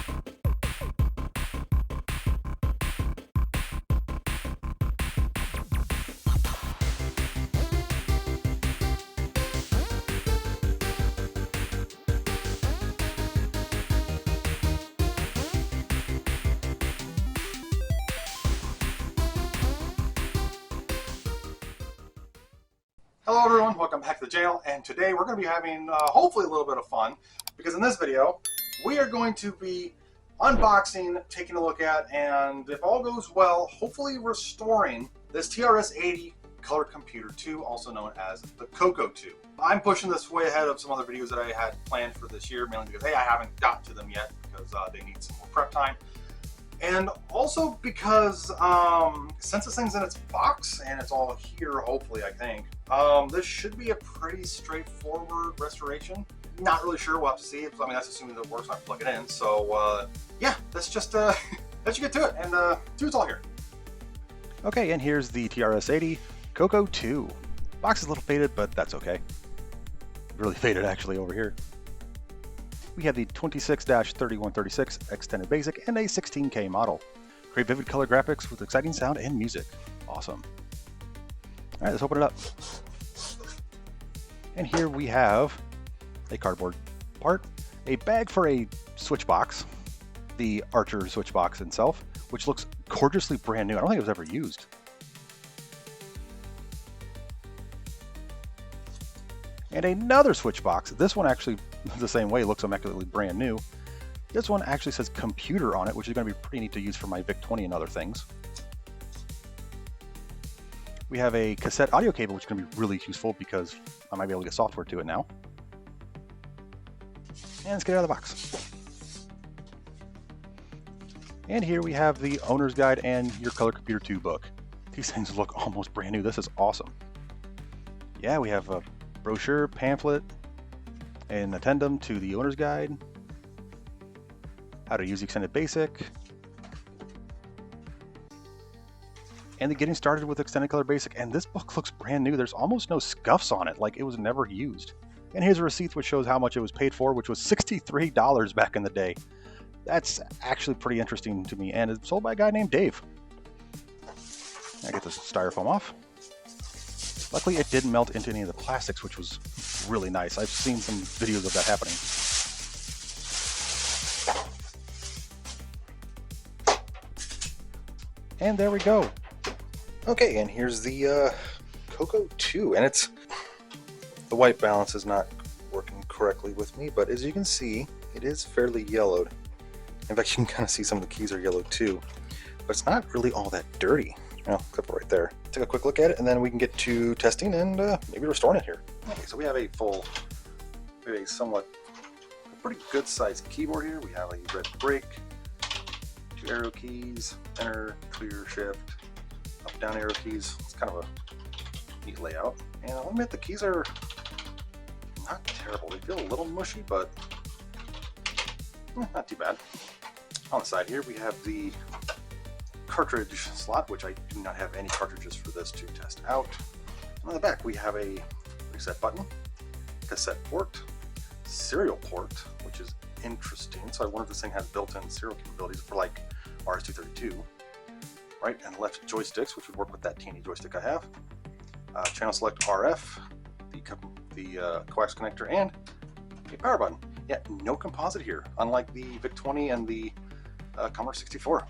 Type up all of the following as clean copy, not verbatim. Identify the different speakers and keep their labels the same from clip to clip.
Speaker 1: Hello everyone, welcome back to the channel, and today we're going to be having hopefully a little bit of fun, because in this video we are going to be unboxing, taking a look at, and if all goes well, hopefully restoring this TRS-80 color computer 2, also known as the CoCo2. I'm pushing this way ahead of some other videos that I had planned for this year, mainly because, hey, I haven't got to them yet because they need some more prep time. And also because since this thing's in its box and it's all here, hopefully, I think, this should be a pretty straightforward restoration. Not really sure, we'll have to see. I mean, that's assuming that it works when I plug it in. So yeah, let's just let you get to it and do it's all here.
Speaker 2: Okay, and here's the TRS-80 CoCo2. Box is a little faded, but that's okay. Really faded actually over here. We have the 26-3136 Extended Basic and a 16K model. Great vivid color graphics with exciting sound and music. Awesome. Alright, let's open it up. And here we have a cardboard part, a bag for a switch box, the Archer switch box itself, which looks gorgeously brand new. I don't think it was ever used. And another switch box. This one actually the same way, looks immaculately brand new. This one actually says computer on it, which is going to be pretty neat to use for my VIC-20 and other things. We have a cassette audio cable, which is going to be really useful because I might be able to get software to it now. And let's get it out of the box. And here we have the owner's guide and your Color Computer 2 book. These things look almost brand new. This is awesome. Yeah, we have a brochure, pamphlet, an addendum to the owner's guide, how to use the Extended Basic, and the getting started with Extended Color Basic. And this book looks brand new. There's almost no scuffs on it, like it was never used. And here's a receipt which shows how much it was paid for, which was $63 back in the day. That's actually pretty interesting to me, and it's sold by a guy named Dave. I get this styrofoam off. Luckily, it didn't melt into any of the plastics, which was really nice. I've seen some videos of that happening. And there we go. Okay, and here's the CoCo2, and it's the white balance is not working correctly with me, but as you can see, it is fairly yellowed. In fact, you can kind of see some of the keys are yellow too, but it's not really all that dirty. Well, except for right there. Take a quick look at it, and then we can get to testing and maybe restoring it here. Okay, so we have a pretty good sized keyboard here. We have a red break, 2 arrow keys, enter, clear, shift, up, down arrow keys. It's kind of a neat layout. And I'll admit the keys are not terrible. They feel a little mushy, but not too bad. On the side here, we have the cartridge slot, which I do not have any cartridges for this to test out. And on the back we have a reset button, cassette port, serial port, which is interesting. So I wonder if this thing has built-in serial capabilities for like RS-232. Right, and left joysticks, which would work with that teeny joystick I have. Channel select RF, the coax connector, and a power button. Yeah, no composite here, unlike the VIC-20 and the Commodore 64.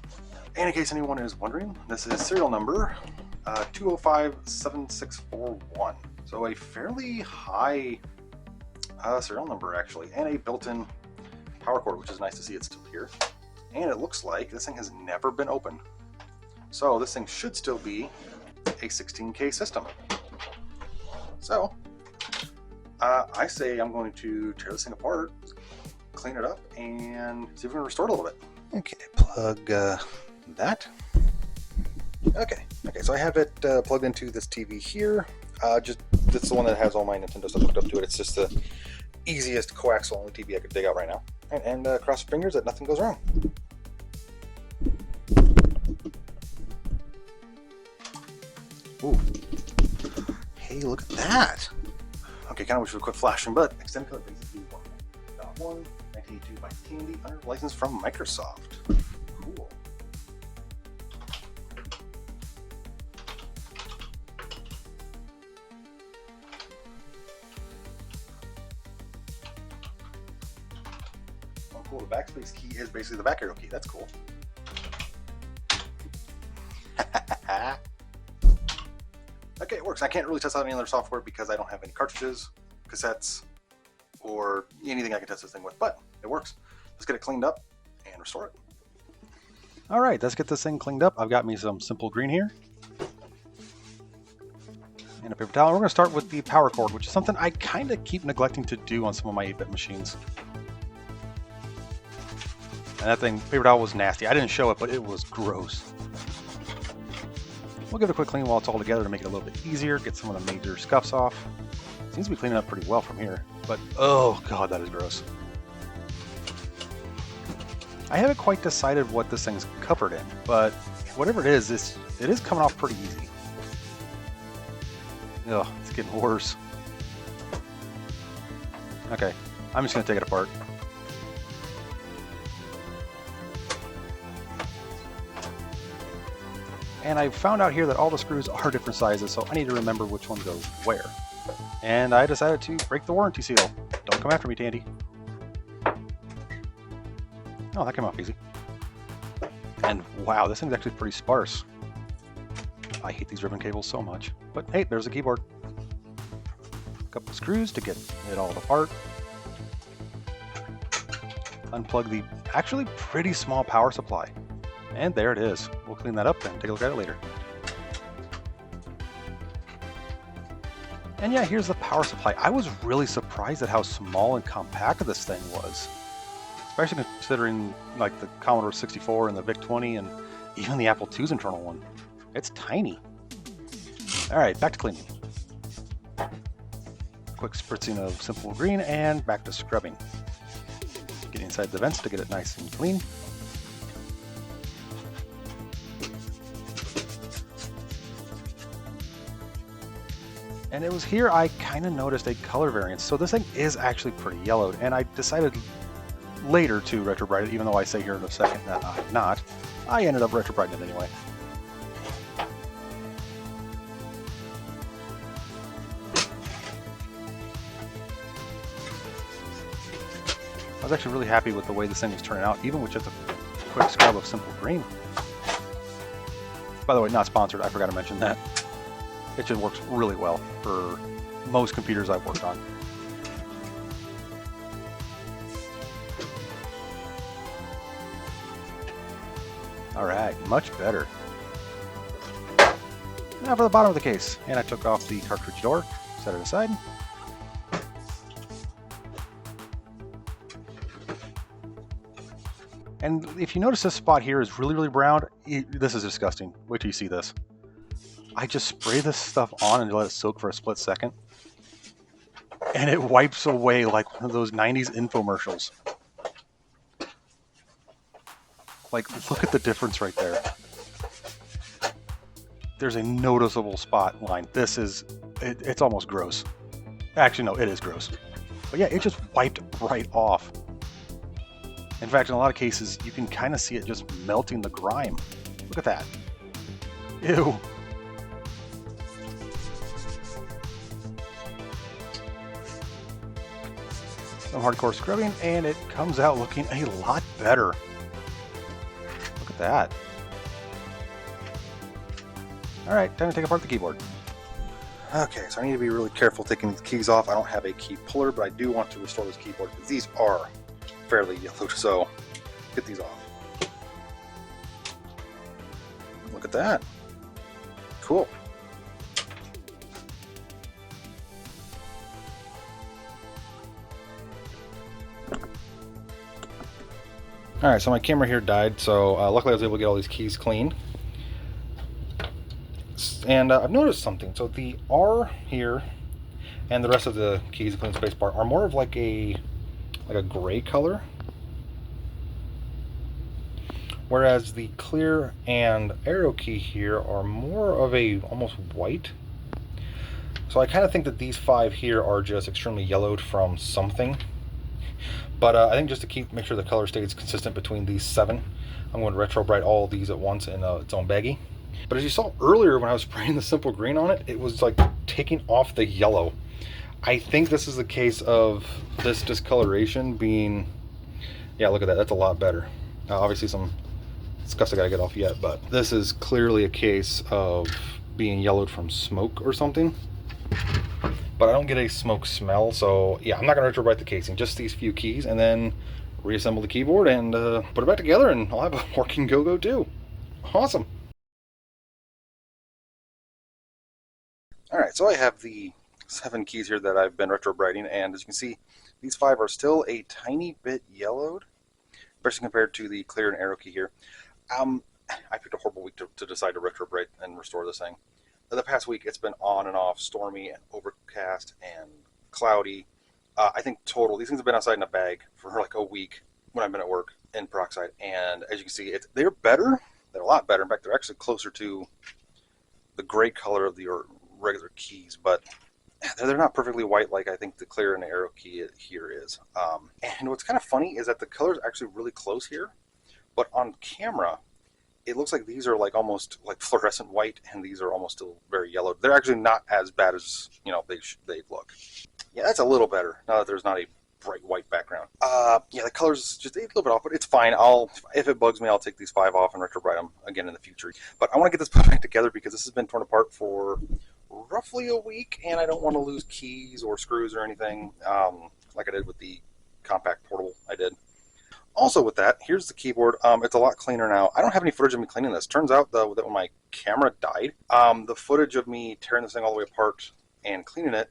Speaker 2: And in case anyone is wondering, this is serial number 2057641. So a fairly high serial number actually, and a built-in power cord, which is nice to see it's still here. And it looks like this thing has never been opened. So this thing should still be a 16K system. So I say I'm going to tear this thing apart, clean it up, and see if we can restore it a little bit. Okay, plug that. Okay, so I have it plugged into this TV here. It's the one that has all my Nintendo stuff hooked up to it. It's just the easiest coaxial only TV I could dig out right now. And cross your fingers that nothing goes wrong. Ooh. Hey, look at that. Okay, kind of wish we would quit flashing, but extended color basic one. Got one. Nice 1982 by T&D under license from Microsoft. Cool. Oh, cool. The backspace key is basically the back arrow key. That's cool. Okay, it works. I can't really test out any other software because I don't have any cartridges, cassettes, or anything I can test this thing with, but it works. Let's get it cleaned up and restore it. All right, let's get this thing cleaned up. I've got me some simple green here and a paper towel. We're going to start with the power cord, which is something I kind of keep neglecting to do on some of my 8-bit machines. And that thing, paper towel, was nasty. I didn't show it, but it was gross. We'll give it a quick clean while it's all together to make it a little bit easier, get some of the major scuffs off. Seems to be cleaning up pretty well from here, but oh god, that is gross. I haven't quite decided what this thing's covered in, but whatever it is coming off pretty easy. Ugh, it's getting worse. Okay, I'm just gonna take it apart. And I found out here that all the screws are different sizes, so I need to remember which one goes where. And I decided to break the warranty seal. Don't come after me, Tandy. Oh, that came off easy. And wow, this thing's actually pretty sparse. I hate these ribbon cables so much. But hey, there's the keyboard. A couple of screws to get it all apart. Unplug the actually pretty small power supply. And there it is. We'll clean that up and take a look at it later. And yeah, here's the power supply. I was really surprised at how small and compact this thing was. Especially considering like the Commodore 64 and the VIC-20 and even the Apple II's internal one. It's tiny. Alright, back to cleaning. Quick spritzing of simple green and back to scrubbing. Get inside the vents to get it nice and clean. And it was here I kind of noticed a color variance. So this thing is actually pretty yellowed, and I decided later to retrobrite it, even though I say here in a second that I'm not. I ended up retrobriting it anyway. I was actually really happy with the way this thing was turning out, even with just a quick scrub of simple green. By the way, not sponsored, I forgot to mention that. It just works really well for most computers I've worked on. Alright, much better. Now for the bottom of the case. And I took off the cartridge door, set it aside. And if you notice this spot here is really, really brown, this is disgusting. Wait till you see this. I just spray this stuff on and let it soak for a split second. And it wipes away like one of those 90s infomercials. Like, look at the difference right there. There's a noticeable spot line. This is, it's almost gross. Actually, no, it is gross. But yeah, it just wiped right off. In fact, in a lot of cases, you can kind of see it just melting the grime. Look at that. Ew. Some hardcore scrubbing, and it comes out looking a lot better. Look at that. Alright, time to take apart the keyboard. Okay, so I need to be really careful taking these keys off. I don't have a key puller, but I do want to restore this keyboard because these are fairly yellowed, so get these off. Look at that. Cool. Alright, so my camera here died, so luckily I was able to get all these keys cleaned. And I've noticed something. So the R here and the rest of the keys, including spacebar, are more of like a gray color. Whereas the clear and arrow key here are more of a almost white. So I kind of think that these 5 here are just extremely yellowed from something. But I think just to make sure the color stays consistent between these 7, I'm going to retro bright all these at once in its own baggie. But as you saw earlier when I was spraying the simple green on it, it was like taking off the yellow. I think this is the case of this discoloration being, yeah, look at that, that's a lot better. Obviously some scuffs I gotta get off yet, but this is clearly a case of being yellowed from smoke or something. But I don't get a smoke smell, so yeah, I'm not gonna retro bright the casing, just these few keys, and then reassemble the keyboard and put it back together, and I'll have a working CoCo2. Awesome. Alright, so I have the 7 keys here that I've been retro brighting, and as you can see, these 5 are still a tiny bit yellowed, especially compared to the clear and arrow key here. I picked a horrible week to decide to retro bright and restore this thing. The past week, it's been on and off, stormy and overcast and cloudy. I think total, these things have been outside in a bag for like a week when I've been at work in peroxide, and as you can see, they're better. They're a lot better. In fact, they're actually closer to the gray color of the regular keys, but they're not perfectly white like I think the clear and arrow key here is. And what's kind of funny is that the color is actually really close here, but on camera, it looks like these are like almost like fluorescent white, and these are almost still very yellow. They're actually not as bad as, you know, they look. Yeah, that's a little better now that there's not a bright white background. Yeah, the colors just a little bit off, but it's fine. If it bugs me, I'll take these 5 off and retro bright them again in the future. But I want to get this put back together because this has been torn apart for roughly a week, and I don't want to lose keys or screws or anything like I did with the compact portable I did. Also with that, here's the keyboard. It's a lot cleaner now. I don't have any footage of me cleaning this. Turns out though that when my camera died, the footage of me tearing this thing all the way apart and cleaning it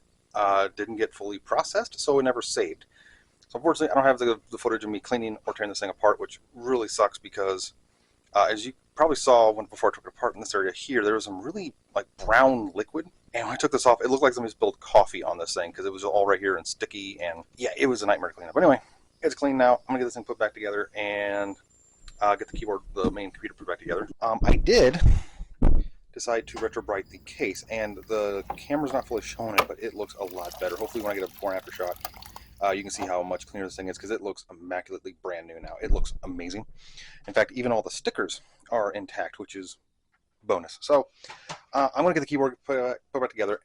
Speaker 2: didn't get fully processed, so it never saved. So unfortunately, I don't have the footage of me cleaning or tearing this thing apart, which really sucks because as you probably saw before I took it apart in this area here, there was some really like brown liquid. And when I took this off, it looked like somebody spilled coffee on this thing because it was all right here and sticky, and yeah, it was a nightmare to clean up. But anyway, it's clean now. I'm gonna get this thing put back together and get the keyboard, the main computer, put back together. I did decide to retro bright the case, and the camera's not fully showing it, but it looks a lot better. Hopefully when I get a before and after shot, you can see how much cleaner this thing is because it looks immaculately brand new now. It looks amazing. In fact, even all the stickers are intact, which is bonus. So I'm going to get the keyboard put back together.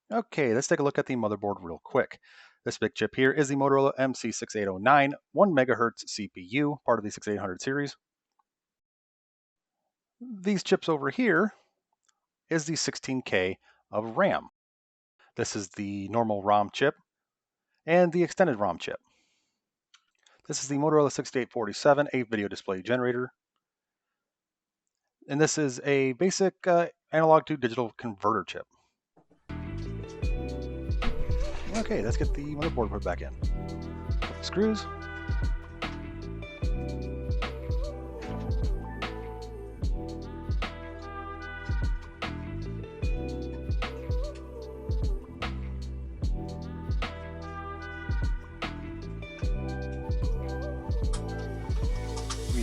Speaker 2: Okay, let's take a look at the motherboard real quick. This big chip here is the Motorola MC6809 1 MHz CPU, part of the 6800 series. These chips over here is the 16K of RAM. This is the normal ROM chip and the extended ROM chip. This is the Motorola 6847, a video display generator. And this is a basic analog to digital converter chip. Okay, let's get the motherboard put back in. Screws.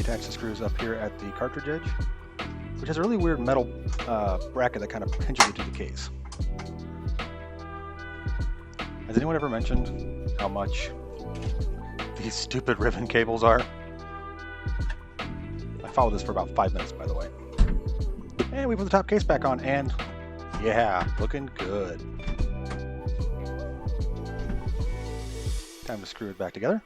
Speaker 2: attach the screws up here at the cartridge edge, which has a really weird metal bracket that kind of pinches it to the case. Has anyone ever mentioned how much these stupid ribbon cables are? I followed this for about 5 minutes, by the way. And we put the top case back on, and yeah, looking good. Time to screw it back together.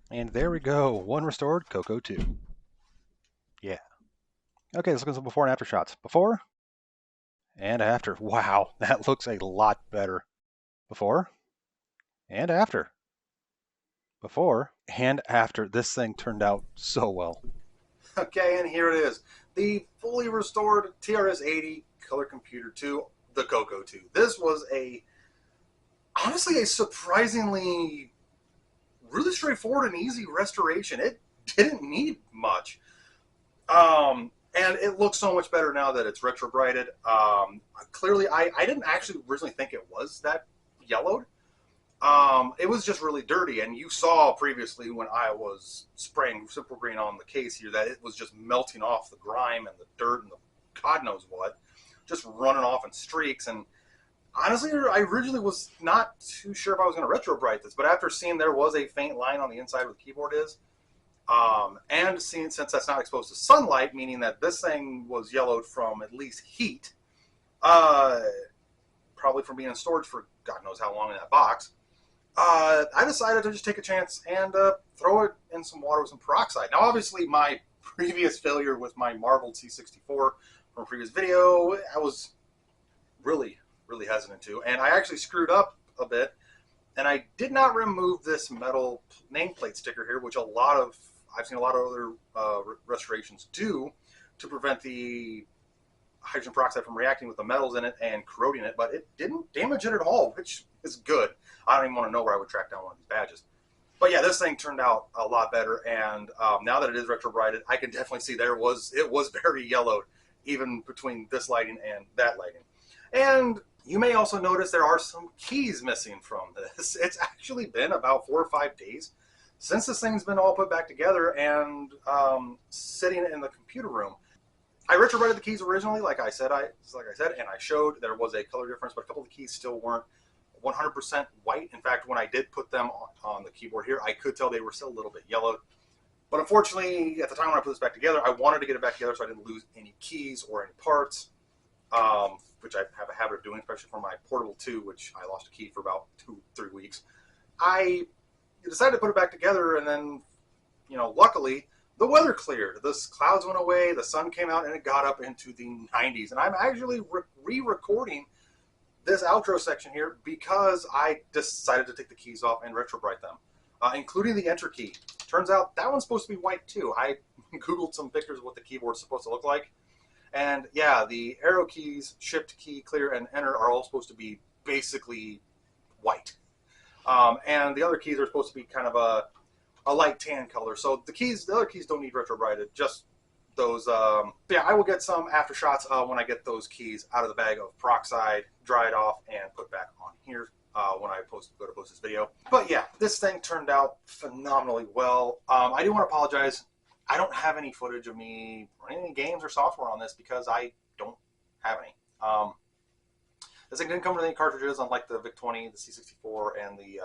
Speaker 2: And there we go, one restored CoCo2. Yeah. Okay, let's look at some before and after shots. Before and after. Wow, that looks a lot better. Before and after. Before and after. This thing turned out so well.
Speaker 1: Okay, and here it is. The fully restored TRS-80 Color Computer 2, the CoCo2. This was honestly a surprisingly really straightforward and easy restoration. It didn't need much. And it looks so much better now that it's retro brighted. Clearly, I didn't actually originally think it was that yellowed. It was just really dirty, and you saw previously when I was spraying Simple Green on the case here that it was just melting off the grime and the dirt and the God knows what, just running off in streaks. And honestly, I originally was not too sure if I was going to retro bright this, but after seeing there was a faint line on the inside where the keyboard is, and seeing since that's not exposed to sunlight, meaning that this thing was yellowed from at least heat, probably from being in storage for God knows how long in that box, I decided to just take a chance and throw it in some water with some peroxide. Now, obviously, my previous failure with my marbled C64 from a previous video, I was really hesitant to, and I actually screwed up a bit, and I did not remove this metal nameplate sticker here, which I've seen a lot of other restorations do to prevent the hydrogen peroxide from reacting with the metals in it and corroding it, but it didn't damage it at all, which is good. I don't even want to know where I would track down one of these badges. But yeah, this thing turned out a lot better, and now that it is retro brighted, I can definitely see it was very yellowed, even between this lighting and that lighting. And you may also notice there are some keys missing from this. It's actually been about 4 or 5 days since this thing's been all put back together and sitting in the computer room. I retro brighted the keys originally, like I said, and I showed there was a color difference, but a couple of the keys still weren't 100% white. In fact, when I did put them on the keyboard here, I could tell they were still a little bit yellowed. But unfortunately, at the time when I put this back together, I wanted to get it back together so I didn't lose any keys or any parts, which I have a habit of doing, especially for my Portable 2, which I lost a key for about 2-3 weeks. I decided to put it back together, and then, luckily, the weather cleared. The clouds went away, the sun came out, and it got up into the 90s. And I'm actually re-recording this outro section here because I decided to take the keys off and retro bright them, including the enter key. Turns out that one's supposed to be white too. I Googled some pictures of what the keyboard's supposed to look like. And yeah, the arrow keys, shift key, clear, and enter are all supposed to be basically white. And the other keys are supposed to be kind of a light tan color. So the other keys don't need retro brighted, just those. Yeah, I will get some after shots when I get those keys out of the bag of peroxide, dry it off, and put back on here when I go to post this video. But yeah, this thing turned out phenomenally well. I do want to apologize. I don't have any footage of me running any games or software on this because I don't have any. This thing didn't come with any cartridges, unlike the VIC-20, the C64, and the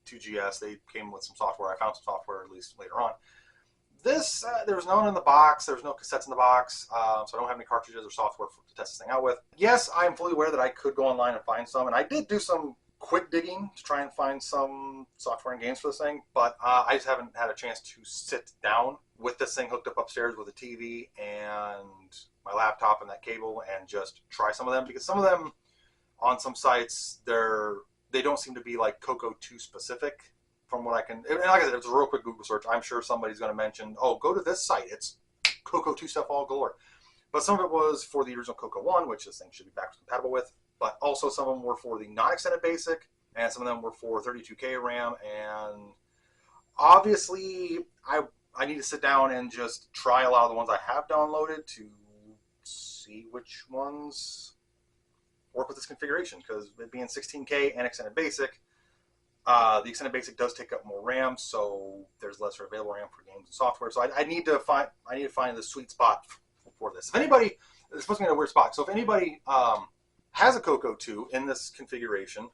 Speaker 1: 2GS. They came with some software. I found some software, at least later on. This, there was none in the box. There was no cassettes in the box, so I don't have any cartridges or software to test this thing out with. Yes, I am fully aware that I could go online and find some, and I did do some quick digging to try and find some software and games for this thing, but I just haven't had a chance to sit down with this thing hooked up upstairs with a TV and my laptop and that cable and just try some of them, because some of them on some sites, they don't seem to be like CoCo2 specific. from what I can, and like I said, it's a real quick Google search. I'm sure somebody's going to mention, oh, go to this site. It's CoCo2 stuff all galore. But some of it was for the original CoCo1, which this thing should be backwards compatible with. But also some of them were for the non-extended basic, and some of them were for 32K RAM. And obviously, I need to sit down and just try a lot of the ones I have downloaded to see which ones work with this configuration. Because it being 16K and extended basic, the extended basic does take up more RAM, so there's less available RAM for games and software. So I need to find the sweet spot for this. If anybody, it's supposed to be in a weird spot. So if anybody has a CoCo2 in this configuration,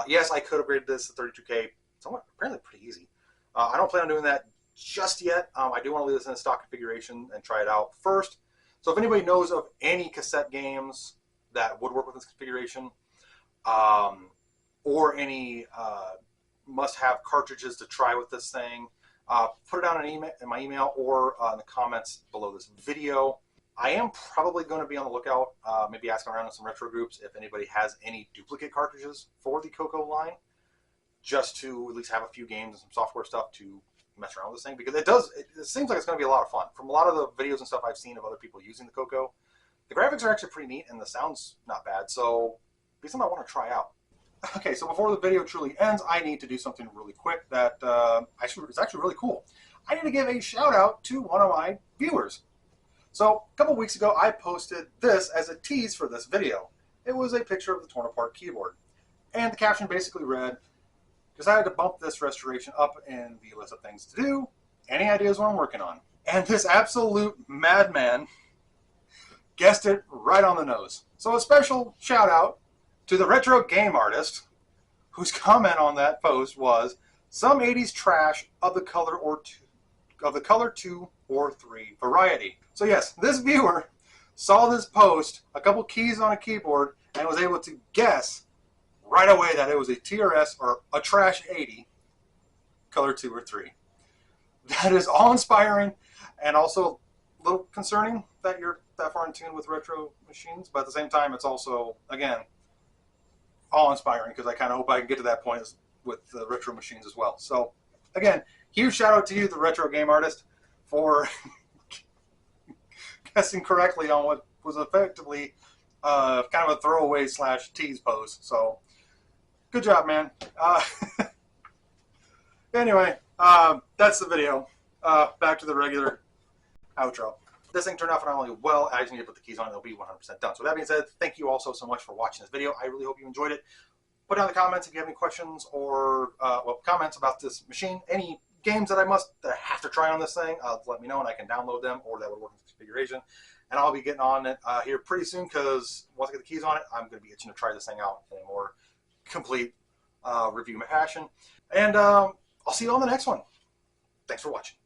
Speaker 1: yes, I could upgrade this to 32K. Somewhat apparently pretty easy. I don't plan on doing that just yet. I do want to leave this in a stock configuration and try it out first. So if anybody knows of any cassette games that would work with this configuration, or any must-have cartridges to try with this thing, put it down in my email or in the comments below this video. I am probably going to be on the lookout, maybe asking around in some retro groups if anybody has any duplicate cartridges for the CoCo line, just to at least have a few games and some software stuff to mess around with this thing, because it seems like it's going to be a lot of fun. From a lot of the videos and stuff I've seen of other people using the CoCo, the graphics are actually pretty neat and the sound's not bad, so it'd be something I want to try out. Okay, so before the video truly ends, I need to do something really quick that is actually really cool. I need to give a shout out to one of my viewers. So a couple weeks ago, I posted this as a tease for this video. It was a picture of the torn apart keyboard. And the caption basically read, decided to bump this restoration up in the list of things to do. Any ideas what I'm working on? And this absolute madman guessed it right on the nose. So a special shout out to the retro game artist, whose comment on that post was, some 80s trash of the color 2 or 3 variety. So yes, this viewer saw this post, a couple keys on a keyboard, and was able to guess right away that it was a TRS or a trash 80 color 2 or 3. That is awe-inspiring and also a little concerning that you're that far in tune with retro machines, but at the same time it's also, again, awe-inspiring, because I kind of hope I can get to that point with the retro machines as well. So again, huge shout out to you, the retro game artist, for guessing correctly on what was effectively kind of a throwaway / tease post. So good job, man. Anyway, that's the video. Back to the regular outro. This thing turned out phenomenally well. I just need to put the keys on it. It'll be 100% done. So with that being said, thank you also so much for watching this video. I really hope you enjoyed it. Put down in the comments if you have any questions or comments about this machine. Any games that I have to try on this thing, let me know and I can download them, or that would work in this configuration. And I'll be getting on it here pretty soon, because once I get the keys on it, I'm going to be itching to try this thing out in a more complete review fashion. And I'll see you on the next one. Thanks for watching.